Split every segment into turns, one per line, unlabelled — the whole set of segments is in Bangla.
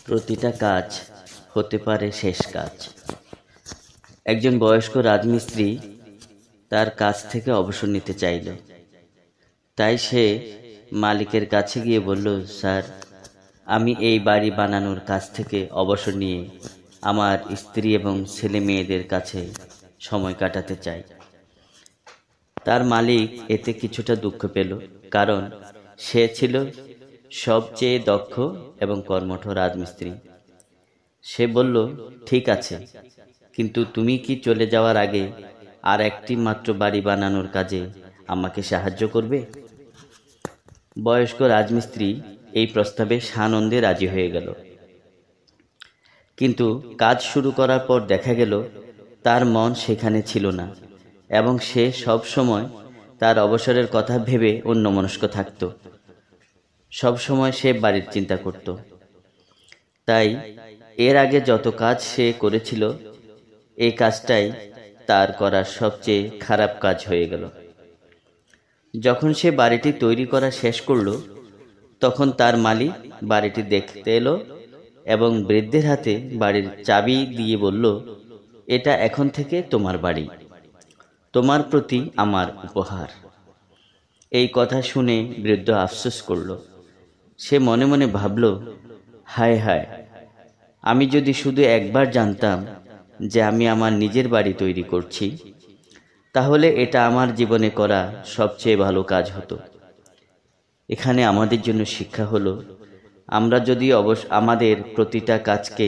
প্রতিটা কাজ হতে পারে শেষ কাজ। একজন বয়স্ক রাজমিস্ত্রি তার কাজ থেকে অবসর নিতে চাইল। তাই সে মালিকের কাছে গিয়ে বলল, স্যার, আমি এই বাড়ি বানানোর কাজ থেকে অবসর নিয়ে আমার স্ত্রী এবং ছেলে মেয়েদের কাছে সময় কাটাতে চাই। তার মালিক এতে কিছুটা দুঃখ পেল, কারণ সে ছিল সবচেয়ে দক্ষ এবং কর্মঠ রাজমিস্ত্রি। সে বলল, ঠিক আছে, কিন্তু তুমি কি চলে যাওয়ার আগে আর একটি মাত্র বাড়ি বানানোর কাজে আমাকে সাহায্য করবে? বয়স্ক রাজমিস্ত্রি এই প্রস্তাবে সানন্দে রাজি হয়ে গেল। কিন্তু কাজ শুরু করার পর দেখা গেল তার মন সেখানে ছিল না, এবং সে সব সময় তার অবসরের কথা ভেবে অন্যমনস্ক থাকত। সব সময় সে বাড়ির চিন্তা করত। তাই এর আগে যত কাজ সে করেছিল, এই কাজটাই তার করার সবচেয়ে খারাপ কাজ হয়ে গেল। যখন সে বাড়িটি তৈরি করা শেষ করল, তখন তার মালিক বাড়িটি দেখতে এলো এবং বৃদ্ধের হাতে বাড়ির চাবি দিয়ে বলল, এটা এখন থেকে তোমার বাড়ি, তোমার প্রতি আমার উপহার। এই কথা শুনে বৃদ্ধ আফসোস করল। সে মনে মনে ভাবল, হায় হায়, আমি যদি শুধু একবার জানতাম যে আমি আমার নিজের বাড়ি তৈরি করছি, তাহলে এটা আমার জীবনে করা সবচেয়ে ভালো কাজ হতো। এখানে আমাদের জন্য শিক্ষা হলো, আমরা যদি আমাদের প্রতিটা কাজকে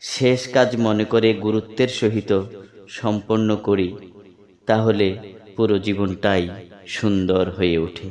শেষ কাজ মনে করে গুরুত্বের সহিত সম্পন্ন করি, তাহলে পুরো জীবনটাই সুন্দর হয়ে ওঠে।